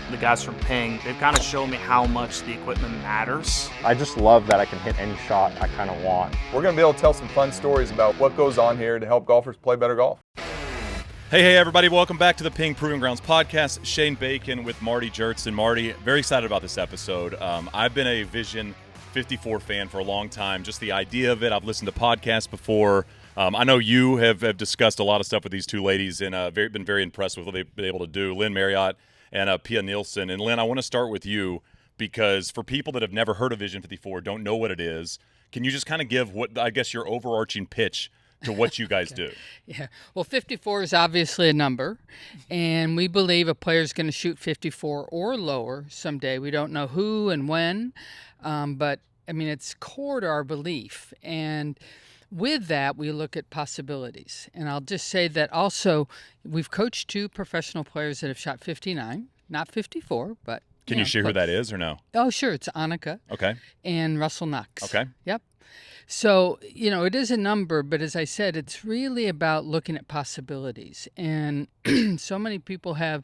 the guys from Ping, they've kind of shown me how much the equipment matters. I just love that I can hit any shot I kind of want. We're going to be able to tell some fun stories about what goes on here to help golfers play better golf. Hey, everybody. Welcome back to the Ping Proving Grounds podcast. Shane Bacon with Marty Jertz. And Marty, very excited about this episode. I've been a VISION54 fan for a long time. Just the idea of it. I've listened to podcasts before. I know you have discussed a lot of stuff with these two ladies and been very impressed with what they've been able to do, Lynn Marriott and Pia Nilsson. And Lynn, I want to start with you because for people that have never heard of VISION54, don't know what it is, can you just kind of give what, I guess, your overarching pitch to what you guys do? Yeah. Well, 54 is obviously a number, and we believe a player is going to shoot 54 or lower someday. We don't know who and when, but, I mean, it's core to our belief. And with that, we look at possibilities. And I'll just say that also we've coached two professional players that have shot 59, not 54, but Can you share who that is or no? Oh, sure. It's Annika. Okay. And Russell Knox. Okay. Yep. So, it is a number, but as I said, it's really about looking at possibilities. And so many people have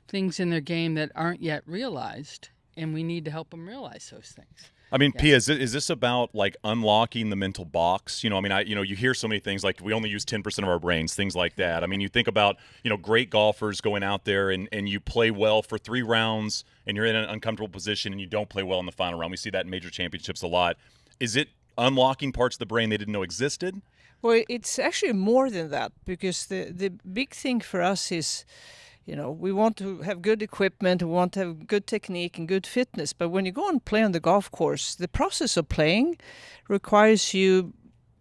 things in their game that aren't yet realized, and we need to help them realize those things. I mean, Pia, is this about like unlocking the mental box? You hear so many things like we only use 10% of our brains, things like that. I mean, you think about, great golfers going out there and you play well for 3 rounds and you're in an uncomfortable position and you don't play well in the final round. We see that in major championships a lot. Is it unlocking parts of the brain they didn't know existed? Well, it's actually more than that, because the big thing for us is, we want to have good equipment, we want to have good technique and good fitness. But when you go and play on the golf course, the process of playing requires you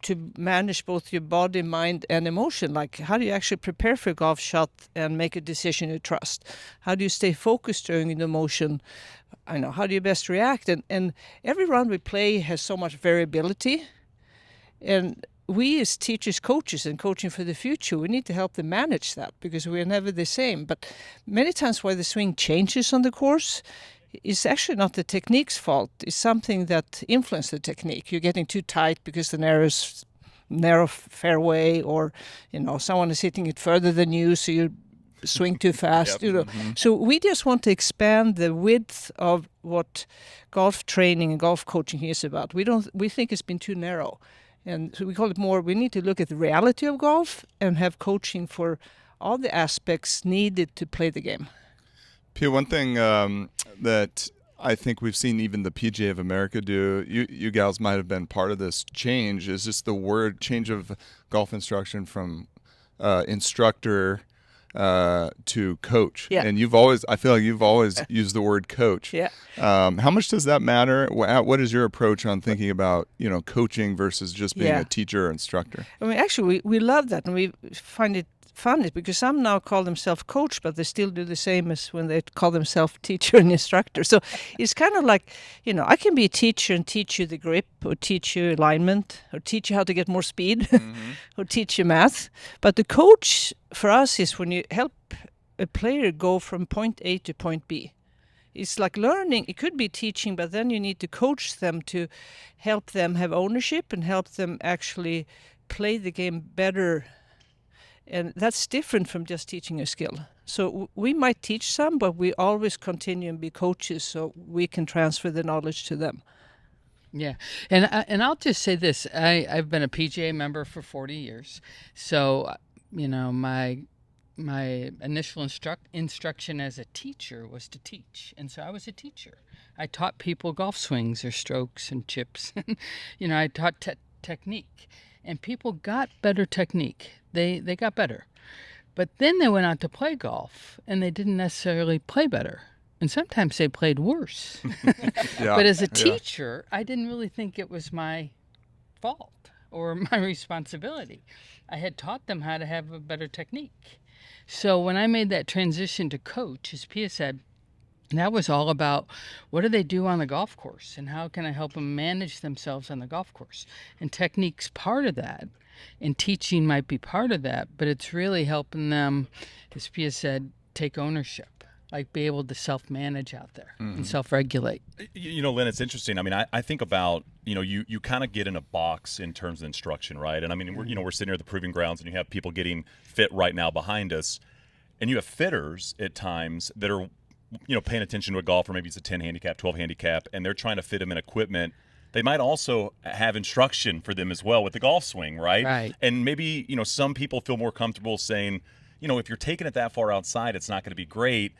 to manage both your body, mind, and emotion. Like, how do you actually prepare for a golf shot and make a decision you trust? How do you stay focused during the motion? How do you best react? And every round we play has so much variability. And we as teachers, coaches, and coaching for the future, we need to help them manage that, because we are never the same. But many times why the swing changes on the course is actually not the technique's fault. It's something that influences the technique. You're getting too tight because the narrow fairway, or, someone is hitting it further than you, so you swing too fast. Yep. So we just want to expand the width of what golf training and golf coaching is about. We think it's been too narrow. And so we call it more, we need to look at the reality of golf and have coaching for all the aspects needed to play the game. Pia, one thing that I think we've seen even the PGA of America do, you gals might have been part of this change, is just the word change of golf instruction from instructor to coach. Yeah. And I feel like you've always used the word coach. Yeah. How much does that matter? What is your approach on thinking about, coaching versus just being a teacher or instructor? I mean, actually, we love that, and we find it funny because some now call themselves coach, but they still do the same as when they call themselves teacher and instructor. So it's kind of like, I can be a teacher and teach you the grip, or teach you alignment, or teach you how to get more speed, or teach you math. But the coach for us is when you help a player go from point A to point B. It's like learning. It could be teaching, but then you need to coach them to help them have ownership and help them actually play the game better. And that's different from just teaching a skill. So we might teach some, but we always continue and be coaches so we can transfer the knowledge to them. Yeah, and I'll just say this. I've been a PGA member for 40 years. So, my initial instruction as a teacher was to teach. And so I was a teacher. I taught people golf swings or strokes and chips. I taught technique. And people got better technique. They got better. But then they went out to play golf, and they didn't necessarily play better. And sometimes they played worse. But as a teacher, I didn't really think it was my fault or my responsibility. I had taught them how to have a better technique. So when I made that transition to coach, as Pia said, that was all about what do they do on the golf course and how can I help them manage themselves on the golf course. And technique's part of that, and teaching might be part of that, but it's really helping them, as Pia said, take ownership, like be able to self-manage out there and self-regulate. Lynn, it's interesting. I mean, I think about, you kind of get in a box in terms of instruction, right? And I mean, we're sitting here at the Proving Grounds and you have people getting fit right now behind us, and you have fitters at times that are paying attention to a golfer, maybe it's a 10 handicap, 12 handicap, and they're trying to fit them in equipment, they might also have instruction for them as well with the golf swing, right? Right. And maybe, some people feel more comfortable saying, if you're taking it that far outside, it's not going to be great.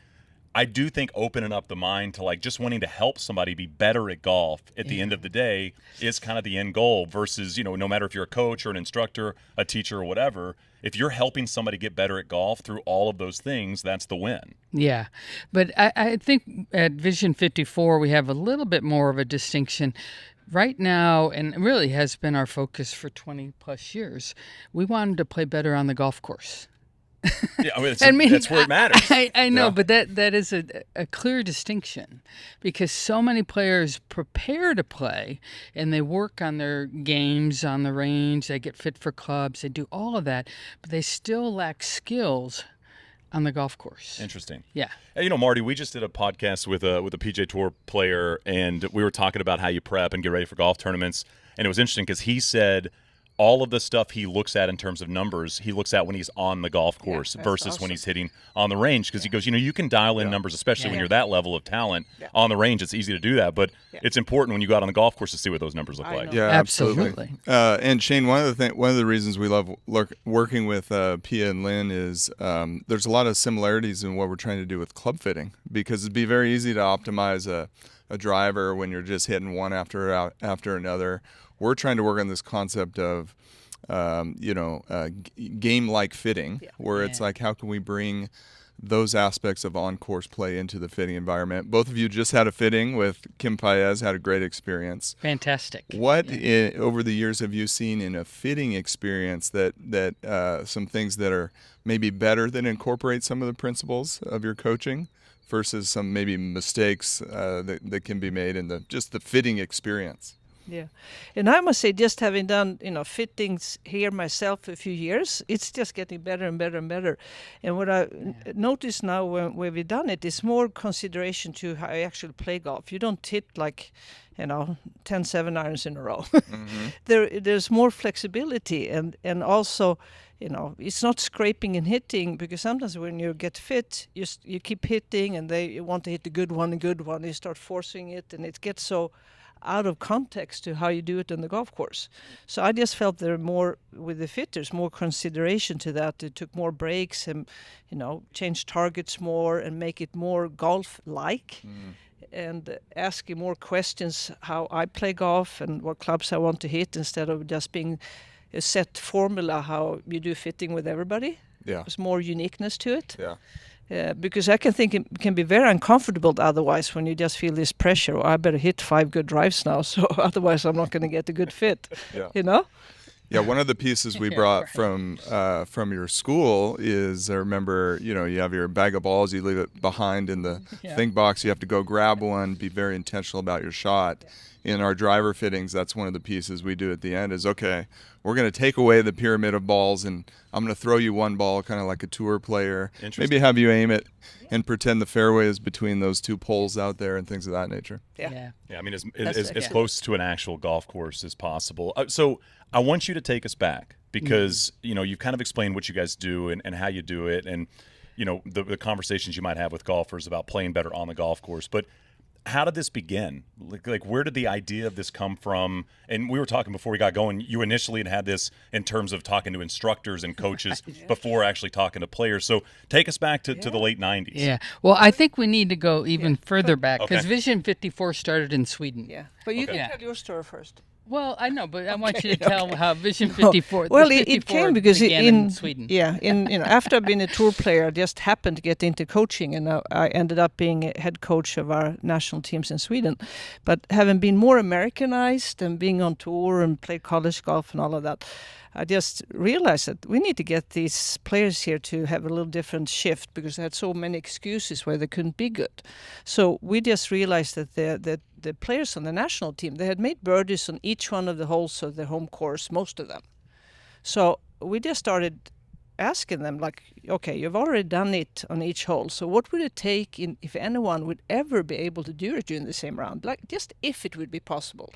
I do think opening up the mind to just wanting to help somebody be better at golf at the end of the day is kind of the end goal versus, no matter if you're a coach or an instructor, a teacher or whatever, if you're helping somebody get better at golf through all of those things, that's the win. Yeah. But I think at Vision 54, we have a little bit more of a distinction. Right now, and it really has been our focus for 20 plus years, we wanted to play better on the golf course. Yeah, that's where it matters. I know, but that is a clear distinction because so many players prepare to play and they work on their games on the range, they get fit for clubs, they do all of that, but they still lack skills on the golf course. Interesting. Yeah. Hey, Marty, we just did a podcast with a PGA Tour player, and we were talking about how you prep and get ready for golf tournaments, and it was interesting because he said all of the stuff he looks at in terms of numbers, he looks at when he's on the golf course versus when he's hitting on the range. Because he goes, you can dial in numbers, especially when you're that level of talent on the range. It's easy to do that, but it's important when you go out on the golf course to see what those numbers look like. Yeah, absolutely. And Shane, one of the reasons we love working with Pia and Lynn is there's a lot of similarities in what we're trying to do with club fitting, because it'd be very easy to optimize a driver when you're just hitting one after another. We're trying to work on this concept of, game-like fitting, where it's like, how can we bring those aspects of on-course play into the fitting environment? Both of you just had a fitting with Kim Paez, had a great experience. Fantastic. What over the years have you seen in a fitting experience that some things that are maybe better that incorporate some of the principles of your coaching versus some maybe mistakes that can be made in just the fitting experience? Yeah, and I must say, just having done fittings here myself for a few years, it's just getting better and better and better. And what I notice now when we've done it is more consideration to how I actually play golf. You don't hit 10 7-irons in a row. Mm-hmm. There's more flexibility and also. It's not scraping and hitting, because sometimes when you get fit, you keep hitting and you want to hit the good one, you start forcing it, and it gets so out of context to how you do it on the golf course. So I just felt there more, with the fitters, more consideration to that. They took more breaks and, change targets more and make it more golf-like. And asking more questions how I play golf and what clubs I want to hit, instead of just being a set formula how you do fitting with everybody. Yeah. There's more uniqueness to it. Yeah. Because I can think it can be very uncomfortable otherwise when you just feel this pressure. I better hit 5 good drives now, so otherwise I'm not going to get a good fit. Yeah, one of the pieces we brought from your school is, I remember, you have your bag of balls, you leave it behind in the think box, you have to go grab one, be very intentional about your shot. In our driver fittings, that's one of the pieces we do at the end is, okay, we're going to take away the pyramid of balls and I'm going to throw you one ball, kind of like a tour player. Maybe have you aim it and pretend the fairway is between those two poles out there and things of that nature. Yeah, I mean, as close to an actual golf course as possible. So I want you to take us back because, you've kind of explained what you guys do and how you do it and, the conversations you might have with golfers about playing better on the golf course. But how did this begin? Like, where did the idea of this come from? And we were talking before we got going, you initially had this in terms of talking to instructors and coaches before actually talking to players. So take us back to the late 90s. Yeah. Well, I think we need to go even further back because Vision 54 started in Sweden. Yeah. But you can tell your story first. Well, I know, but I want you to tell how Vision 54. Well, it came because in Sweden. Yeah, after I've been a tour player, I just happened to get into coaching, and I ended up being a head coach of our national teams in Sweden. But having been more Americanized and being on tour and played college golf and all of that, I just realized that we need to get these players here to have a little different shift because they had so many excuses why they couldn't be good. So we just realized that the players on the national team, they had made birdies on each one of the holes of their home course, most of them. So we just started asking them, like, okay, you've already done it on each hole, so what would it take if anyone would ever be able to do it during the same round? Like, just if it would be possible.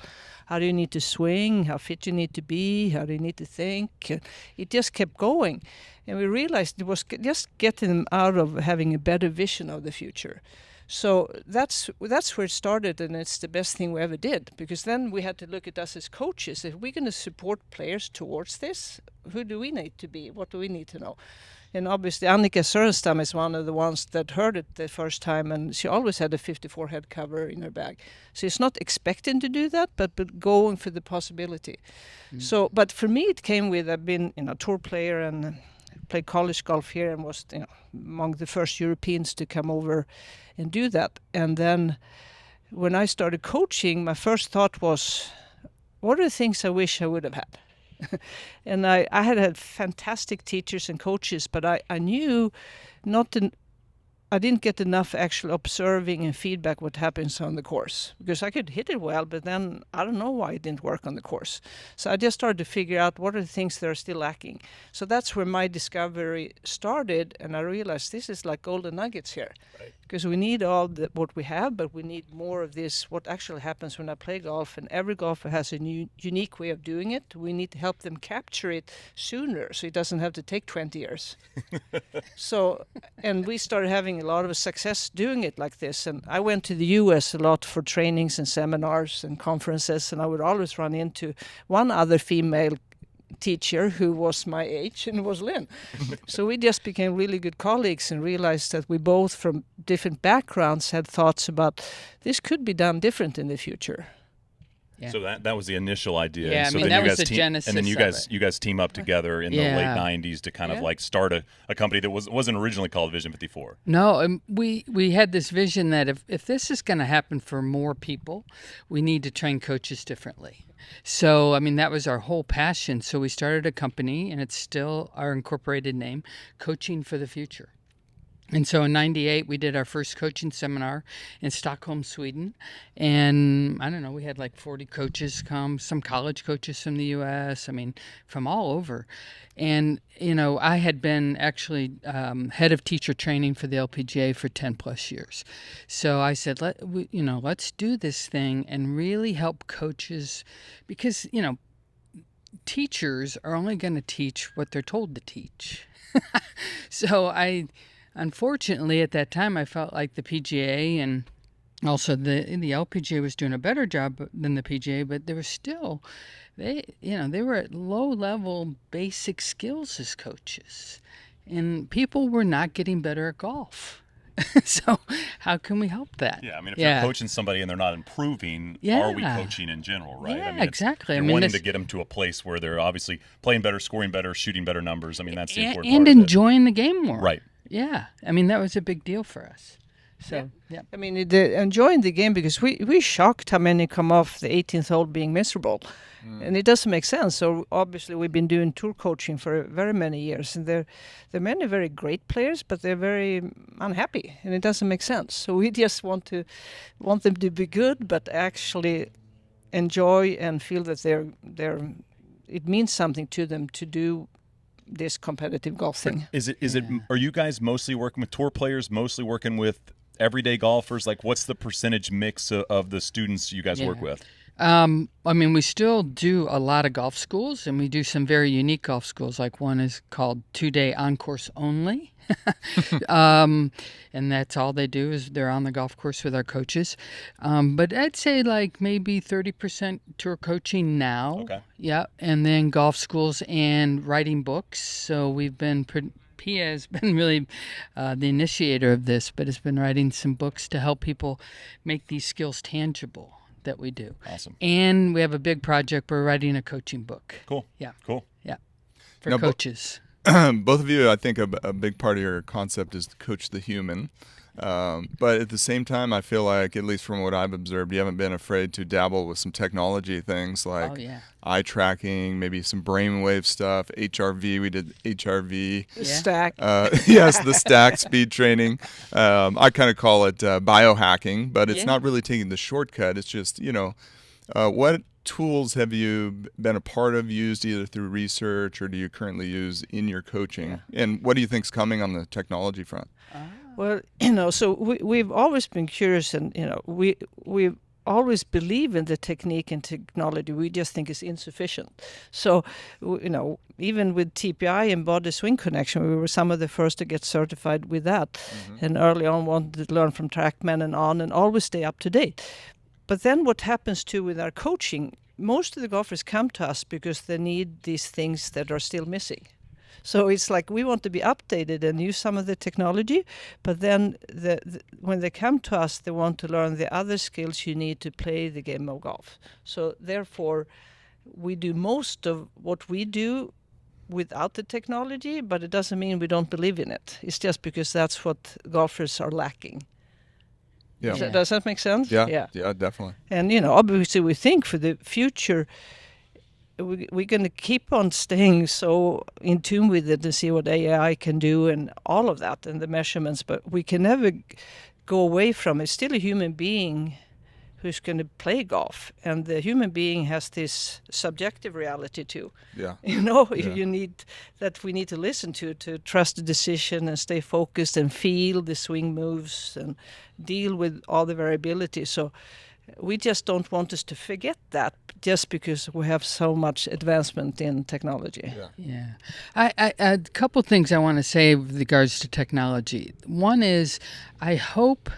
How do you need to swing? How fit you need to be? How do you need to think? It just kept going. And we realized it was just getting them out of having a better vision of the future. So that's where it started, and it's the best thing we ever did, because then we had to look at us as coaches. If we're going to support players towards this, who do we need to be? What do we need to know? And obviously Annika Sörenstam is one of the ones that heard it the first time, and she always had a 54 head cover in her bag. So it's not expecting to do that, but going for the possibility. So, but for me it came with, I've been a tour player and played college golf here and was among the first Europeans to come over and do that. And then when I started coaching, my first thought was, what are the things I wish I would have had? And I had fantastic teachers and coaches, but I knew I didn't get enough actual observing and feedback what happens on the course, because I could hit it well, but then I don't know why it didn't work on the course. So I just started to figure out what are the things that are still lacking. So that's where my discovery started, and I realized this is like golden nuggets here. Right. Because we need all what we have, but we need more of this, what actually happens when I play golf, and every golfer has a unique way of doing it. We need to help them capture it sooner, so it doesn't have to take 20 years. So, and we started having a lot of success doing it like this. And I went to the US a lot for trainings and seminars and conferences, and I would always run into one other female teacher who was my age, and was Lynn. So we just became really good colleagues and realized that we both from different backgrounds had thoughts about this could be done different in the future. Yeah. So that was the initial idea. Yeah, and so I mean, then that you was guys the genesis and then of it. you guys team up together in the late 90s to kind of like start a company that wasn't originally called Vision 54. No, we had this vision that if this is going to happen for more people, we need to train coaches differently. So, I mean, that was our whole passion. So we started a company, and it's still our incorporated name, Coaching for the Future. And so in 98, we did our first coaching seminar in Stockholm, Sweden. And I don't know, we had like 40 coaches come, some college coaches from the U.S., I mean, from all over. And, I had been actually head of teacher training for the LPGA for 10 plus years. So I said, let's do this thing and really help coaches, because, teachers are only going to teach what they're told to teach. So unfortunately, at that time, I felt like the PGA and also the LPGA was doing a better job than the PGA, but there was still, they were at low-level basic skills as coaches, and people were not getting better at golf. So how can we help that? Yeah, I mean, if you're coaching somebody and they're not improving, are we coaching in general, right? Yeah, I mean, exactly. You're wanting to get them to a place where they're obviously playing better, scoring better, shooting better numbers. I mean, that's the important part and of enjoying the game more. Right. Yeah, I mean, that was a big deal for us. So, yeah. I mean, enjoying the game, because we're shocked how many come off the 18th hole being miserable. And it doesn't make sense. So obviously we've been doing tour coaching for very many years, and there are many very great players, but they're very unhappy, and it doesn't make sense. So we just want them to be good, but actually enjoy and feel that it means something to them to do this competitive golf thing. Are you guys mostly working with tour players, mostly working with everyday golfers? Like, what's the percentage mix of the students you guys work with? I mean, we still do a lot of golf schools, and we do some very unique golf schools. Like one is called 2-day on-course only. And that's all they do is they're on the golf course with our coaches. But I'd say like maybe 30% tour coaching now. Okay. Yeah. And then golf schools and writing books. So we've been Pia has been really the initiator of this, but has been writing some books to help people make these skills tangible that we do. Awesome. And we have a big project. We're writing a coaching book. Cool. Yeah. Cool. Yeah. For coaches. Both of you, I think a big part of your concept is to coach the human. But at the same time, I feel like, at least from what I've observed, you haven't been afraid to dabble with some technology things like eye tracking, maybe some brainwave stuff, HRV. We did HRV. Stack. Yes, the stack speed training. I kind of call it biohacking, but it's not really taking the shortcut. It's just, what tools have you been a part of, used either through research, or do you currently use in your coaching? And what do you think's coming on the technology front? Well, so we've always been curious, and we always believe in the technique and technology. We just think it's insufficient. So, even with TPI and body swing connection, we were some of the first to get certified with that. And early on wanted to learn from TrackMan and always stay up to date. But then what happens too with our coaching, most of the golfers come to us because they need these things that are still missing. So it's like we want to be updated and use some of the technology, but then when they come to us, they want to learn the other skills you need to play the game of golf. So therefore, we do most of what we do without the technology, but it doesn't mean we don't believe in it. It's just because that's what golfers are lacking. Yeah. Does that make sense? Yeah, definitely. And, obviously we think for the future, we're going to keep on staying so in tune with it and see what AI can do and all of that and the measurements, but we can never go away from it. It's still a human being who's going to play golf, and the human being has this subjective reality too. Yeah. You need that we need to listen to trust the decision and stay focused and feel the swing moves and deal with all the variability. So we just don't want us to forget that just because we have so much advancement in technology. Yeah. A couple things I want to say with regards to technology. One is I hope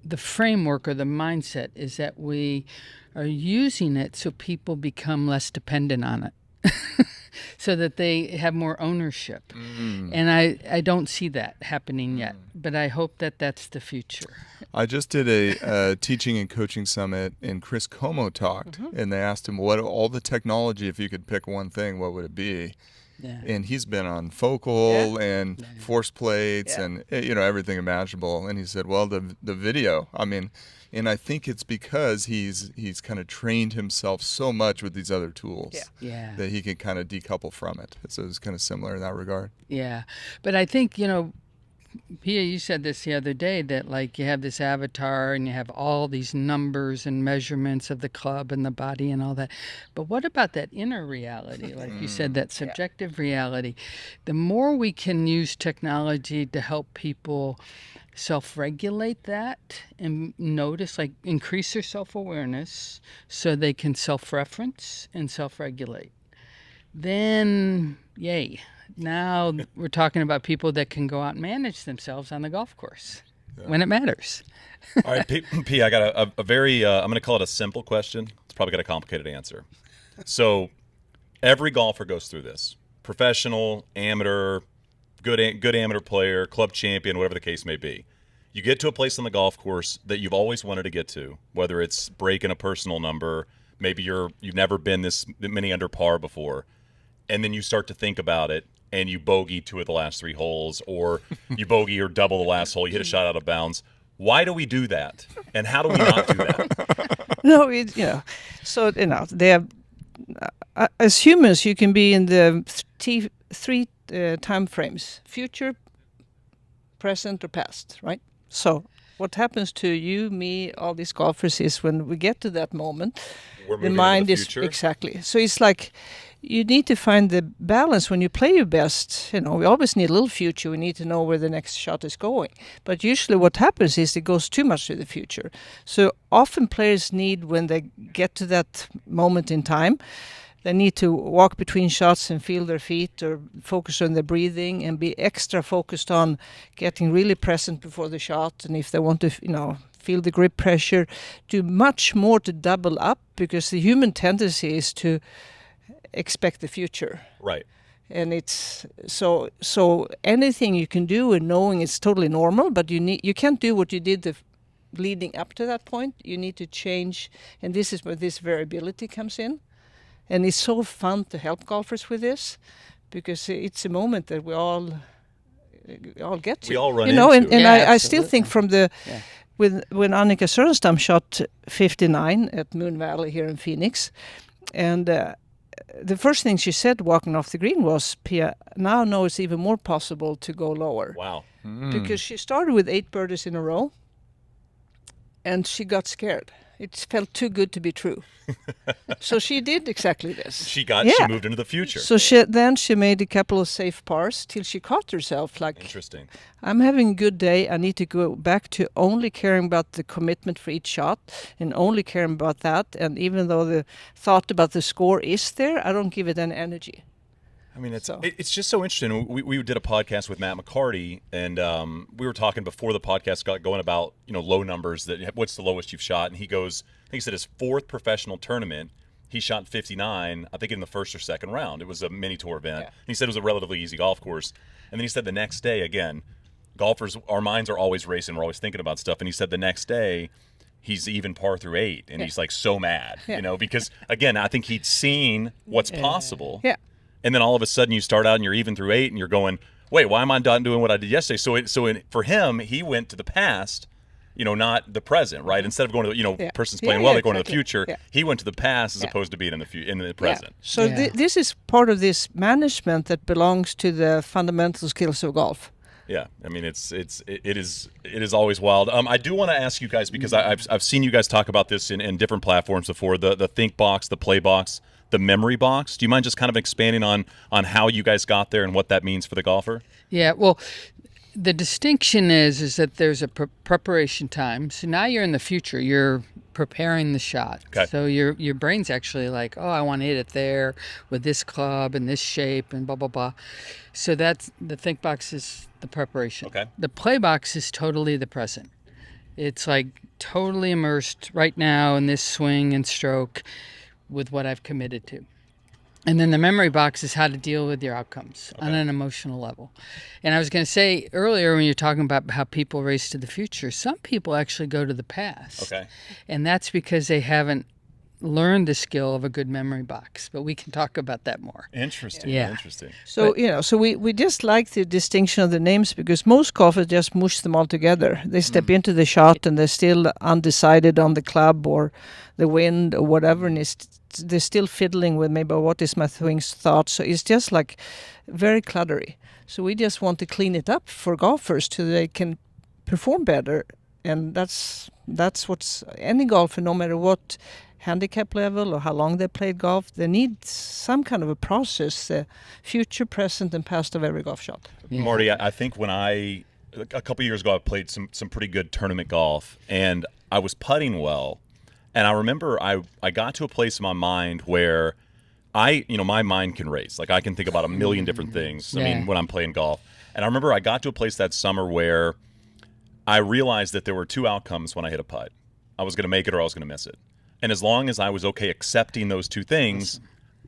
the framework or the mindset is that we are using it so people become less dependent on it. So that they have more ownership. And I don't see that happening yet, but I hope that that's the future. I just did a teaching and coaching summit, and Chris Como talked, and they asked him, what all the technology, if you could pick one thing, what would it be? Yeah. And he's been on focal and force plates and everything imaginable. And he said, well, the video, and I think it's because he's kind of trained himself so much with these other tools that he can kind of decouple from it. So it's kind of similar in that regard. Yeah. But I think, Pia, you said this the other day that like you have this avatar and you have all these numbers and measurements of the club and the body and all that. But what about that inner reality? Like you said, that subjective reality. The more we can use technology to help people self-regulate that and notice, like increase their self-awareness so they can self-reference and self-regulate, then yay. Now we're talking about people that can go out and manage themselves on the golf course when it matters. All right, P, I got a very, I'm going to call it a simple question. It's probably got a complicated answer. So every golfer goes through this. Professional, amateur, good amateur player, club champion, whatever the case may be. You get to a place on the golf course that you've always wanted to get to, whether it's breaking a personal number, maybe you've never been this many under par before, and then you start to think about it, and you bogey 2 of the last 3 holes, or you bogey or double the last hole, you hit a shot out of bounds. Why do we do that? And how do we not do that? No, so, they have, as humans, you can be in the three time frames, future, present, or past, right? So what happens to you, me, all these golfers is when we get to that moment, the mind is exactly. So it's like you need to find the balance when you play your best. We always need a little future. We need to know where the next shot is going. But usually what happens is it goes too much to the future. So often players need, when they get to that moment in time, they need to walk between shots and feel their feet or focus on their breathing and be extra focused on getting really present before the shot. And if they want to, feel the grip pressure, do much more to double up, because the human tendency is to expect the future. Right. And it's so anything you can do and knowing it's totally normal, but you can't do what you did leading up to that point. You need to change, and this is where this variability comes in. And it's so fun to help golfers with this, because it's a moment that we all get to. We all run into it. And I still think from when Annika Sörenstam shot 59 at Moon Valley here in Phoenix, and the first thing she said walking off the green was, Pia, now I know it's even more possible to go lower. Wow. Because she started with 8 birdies in a row, and she got scared. It felt too good to be true. So she did exactly this. She moved into the future. So she made a couple of safe pars till she caught herself like, Interesting. I'm having a good day. I need to go back to only caring about the commitment for each shot and only caring about that. And even though the thought about the score is there, I don't give it any energy. I mean, it's just so interesting. We did a podcast with Matt McCarty, and we were talking before the podcast got going about, low numbers. What's the lowest you've shot? And he goes, I think he said his 4th professional tournament, he shot 59, I think in the first or second round. It was a mini tour event. Yeah. And he said it was a relatively easy golf course. And then he said the next day, again, golfers, our minds are always racing. We're always thinking about stuff. And he said the next day, he's even par through 8, and he's like so mad, because again, I think he'd seen what's possible. Yeah. And then all of a sudden you start out and you're even through 8 and you're going, wait, why am I not doing what I did yesterday? For him, he went to the past, not the present, right? Instead of going to the, person's playing well, they're going to the future. Yeah. He went to the past as opposed to being in the present. Yeah. So this is part of this management that belongs to the fundamental skills of golf. Yeah, I mean it is always wild. I do want to ask you guys, because I've seen you guys talk about this in different platforms before, the think box, the play box, the memory box. Do you mind just kind of expanding on how you guys got there and what that means for the golfer? Yeah, well, the distinction is that there's a preparation time. So now you're in the future. You're preparing the shot. Okay. So your brain's actually like, oh, I want to hit it there with this club and this shape and blah, blah, blah. So that's the think box is the preparation. Okay. The play box is totally the present. It's like totally immersed right now in this swing and stroke with what I've committed to. And then the memory box is how to deal with your outcomes on an emotional level. And I was going to say earlier, when you're talking about how people race to the future, some people actually go to the past. Okay. And that's because they haven't learned the skill of a good memory box. But we can talk about that more. Interesting. Yeah. Interesting. So, so we just like the distinction of the names, because most golfers just mush them all together. They step into the shot and they're still undecided on the club or the wind or whatever, and they're still fiddling with maybe what is my swing's thought. So it's just like very cluttery. So we just want to clean it up for golfers so they can perform better. And that's what's any golfer, no matter what handicap level or how long they played golf, they need some kind of a process, the future, present, and past of every golf shot. Yeah. Marty, I think when a couple years ago, I played some pretty good tournament golf, and I was putting well. And I remember I got to a place in my mind where my mind can race. Like I can think about a million different things. I mean, when I'm playing golf. And I remember I got to a place that summer where I realized that there were 2 outcomes when I hit a putt. I was going to make it or I was going to miss it. And as long as I was okay accepting those 2 things,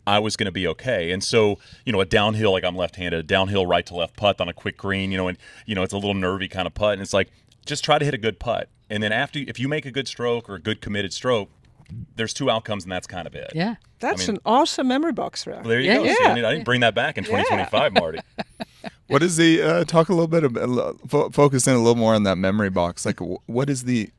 I was going to be okay. And so, a downhill, like I'm left-handed, a downhill right to left putt on a quick green, and it's a little nervy kind of putt. And it's like, just try to hit a good putt. And then if you make a good stroke or a good committed stroke, there's 2 outcomes, and that's kind of it. Yeah. That's an awesome memory box, right? Well, there you go. Yeah. See, I didn't bring that back in 2025, Marty. What is the talk a little bit about focus in a little more on that memory box? Like, what is the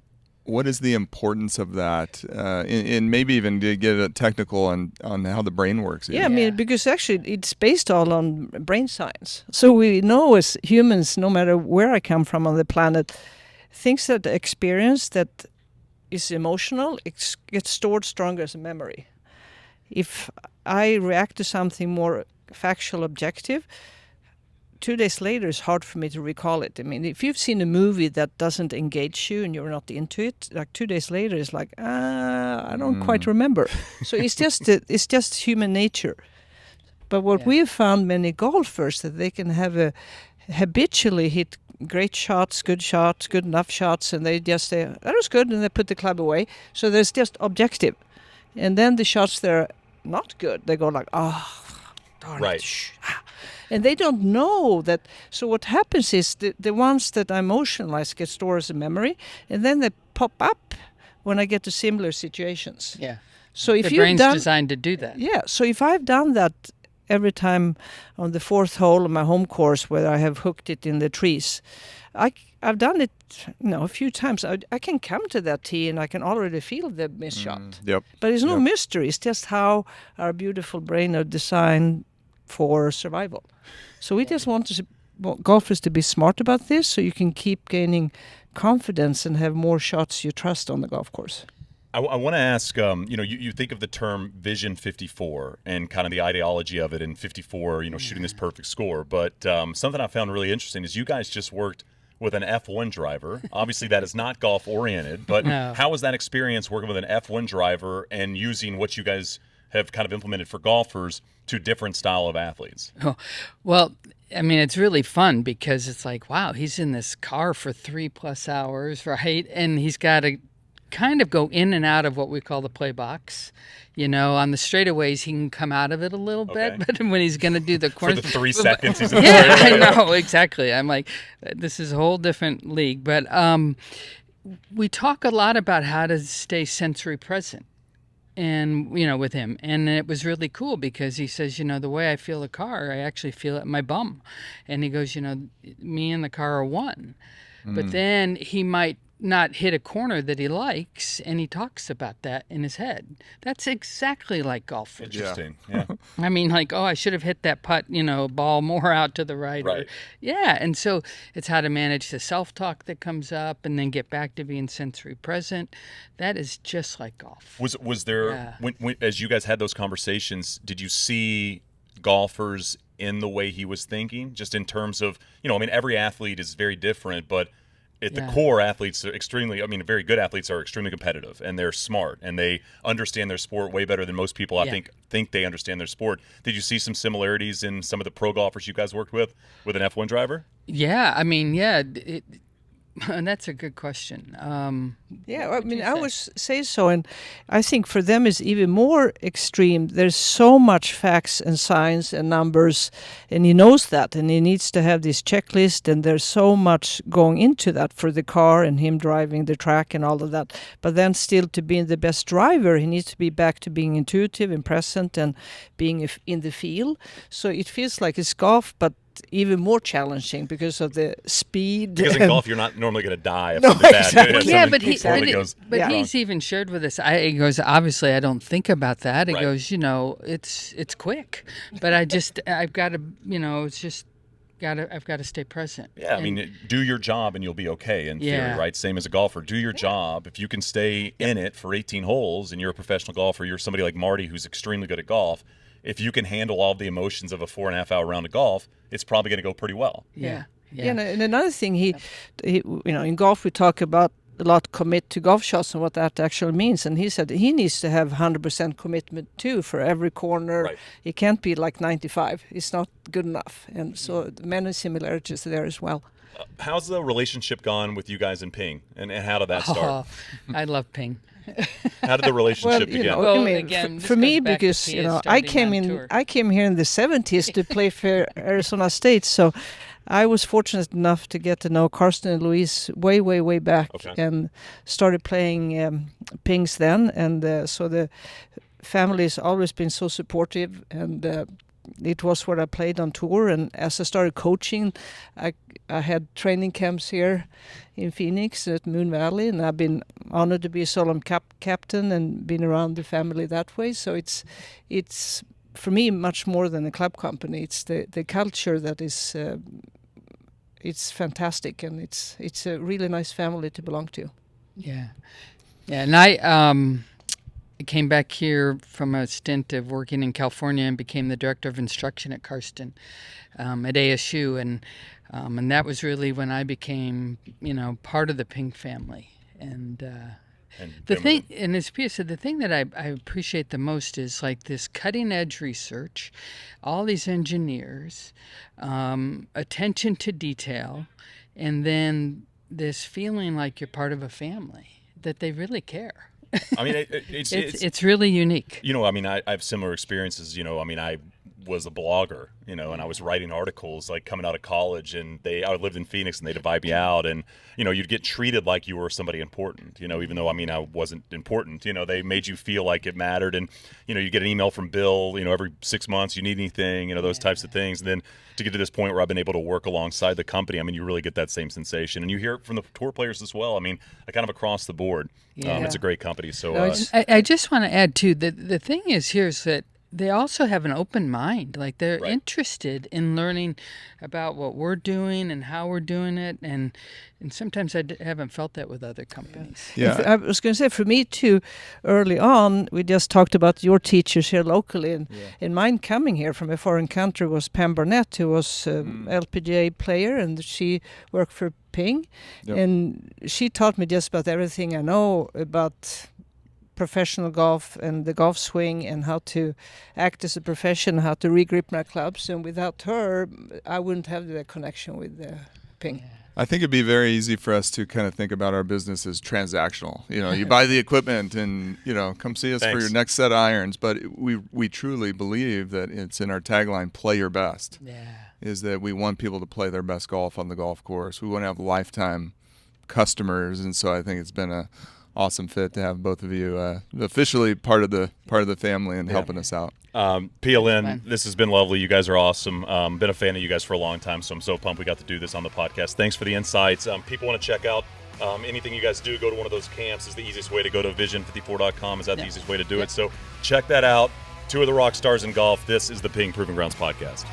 importance of that? And maybe even to get a technical on how the brain works. Yeah, I mean, because actually it's based all on brain science. So we know as humans, no matter where I come from on the planet, things that experience that is emotional, it gets stored stronger as a memory. If I react to something more factual, objective, 2 days later it's hard for me to recall it. I mean, if you've seen a movie that doesn't engage you and you're not into it, like 2 days later it's like, I don't quite remember. So it's just human nature. But what we have found, many golfers, that they can have habitually hit great shots, good enough shots, and they just say, that was good, and they put the club away. So there's just objective. And then the shots that are not good, they go like, darn right. it. And they don't know that. So what happens is the ones that I emotionalize get stored as a memory, and then they pop up when I get to similar situations. Yeah. So if the brain's designed to do that. Yeah. So if I've done that every time on the 4th hole of my home course where I have hooked it in the trees, I've done it a few times. I can come to that tee and I can already feel the missed shot. Yep. But it's no mystery. It's just how our beautiful brain are designed for survival. So we just want golfers to be smart about this, so you can keep gaining confidence and have more shots you trust on the golf course. I want to ask, you think of the term VISION54 and kind of the ideology of it in 54, shooting this perfect score. But something I found really interesting is you guys just worked with an F1 driver. Obviously, that is not golf oriented, but how was that experience working with an F1 driver and using what you guys have kind of implemented for golfers to different style of athletes? Oh, well, I mean, it's really fun because it's like, wow, he's in this car for 3+ hours, right? And he's got to kind of go in and out of what we call the play box. On the straightaways, he can come out of it a little bit, but when he's going to do the corners... For the 3 seconds he's in the Yeah, I know, exactly. I'm like, this is a whole different league. But we talk a lot about how to stay sensory present. And, with him. And it was really cool because he says, the way I feel the car, I actually feel it in my bum. And he goes, me and the car are one. But then he might not hit a corner that he likes, and he talks about that in his head. That's exactly like golf. Interesting. Yeah. I mean, like, I should have hit that putt, ball more out to the right. Right. Yeah, and so it's how to manage the self-talk that comes up and then get back to being sensory present. That is just like golf. Was there, when as you guys had those conversations, did you see golfers in the way he was thinking, just in terms of, every athlete is very different, but at the core, athletes are very good athletes are extremely competitive, and they're smart, and they understand their sport way better than most people, I think they understand their sport. Did you see some similarities in some of the pro golfers you guys worked with an F1 driver? Yeah, that's a good question. I would say so, and I think for them it's even more extreme. There's so much facts and science and numbers, and he knows that, and he needs to have this checklist, and there's so much going into that for the car and him driving the track and all of that. But then still, to be the best driver, he needs to be back to being intuitive and present and being in the field. So it feels like it's golf, but even more challenging because of the speed. Because in golf, you're not normally going to die if No, something bad. exactly. Yeah, but he's even shared with us. He goes, obviously, I don't think about that. He goes, it's quick, but I've got to, I've got to stay present. Yeah, do your job and you'll be okay in theory, right? Same as a golfer. Do your job. If you can stay in it for 18 holes and you're a professional golfer, you're somebody like Marty who's extremely good at golf. If you can handle all the emotions of a 4.5-hour round of golf, it's probably going to go pretty well. Yeah, and another thing, he, in golf we talk about a lot commit to golf shots and what that actually means. And he said he needs to have 100% commitment too for every corner. Right. It can't be like 95. It's not good enough. And so many similarities there as well. How's the relationship gone with you guys in Ping, and how did that start? I love Ping. How did the relationship begin? Again, for me, because I came here in the 70s to play for Arizona State, so I was fortunate enough to get to know Karsten and Louise way back, and started playing pings then, and so the family has always been so supportive, and it was what I played on tour. And as I started coaching, I had training camps here in Phoenix at Moon Valley, and I've been honored to be a Solemn captain and been around the family that way. So it's for me much more than a club company. It's the culture that is it's fantastic, and it's a really nice family to belong to. Yeah, and I came back here from a stint of working in California and became the director of instruction at Karsten at ASU, and that was really when I became, part of the Ping family. And the thing, and as Pia said, the thing that I appreciate the most is like this cutting edge research, all these engineers, attention to detail, and then this feeling like you're part of a family, that they really care. It's really unique. I have similar experiences. I was a blogger, and I was writing articles like coming out of college, and I lived in Phoenix, and they'd invite me out, and you'd get treated like you were somebody important, even though I wasn't important. They made you feel like it mattered, and you get an email from Bill, every 6 months, you need anything, those types of things. And then to get to this point where I've been able to work alongside the company, you really get that same sensation, and you hear it from the tour players as well. Kind of across the board. It's a great company. So I just want to add too that the thing is here is that they also have an open mind. Like they're Right. interested in learning about what we're doing and how we're doing it. And sometimes I haven't felt that with other companies. Yeah. I was going to say, for me too, early on, we just talked about your teachers here locally, and mine coming here from a foreign country was Pam Burnett, who was LPGA player, and she worked for Ping, Yep. and she taught me just about everything I know about professional golf and the golf swing and how to act as a profession, how to regrip my clubs, and without her, I wouldn't have the connection with Ping. I think it'd be very easy for us to kind of think about our business as transactional. You know, you buy the equipment and, you know, come see us for Thanks. your next set of irons. But we truly believe that it's in our tagline, play your best, is that we want people to play their best golf on the golf course. We want to have lifetime customers. And so I think it's been a awesome fit to have both of you officially part of the family and helping us out. Pia, Lynn, fun. this has been lovely. You guys are awesome. Been a fan of you guys for a long time, so I'm so pumped we got to do this on the podcast. Thanks for the insights. People want to check out anything you guys do, go to one of those camps is the easiest way to go to VISION54.com. Is that the easiest way to do it? So check that out. Two of the rock stars in golf. This is the Ping Proving Grounds podcast.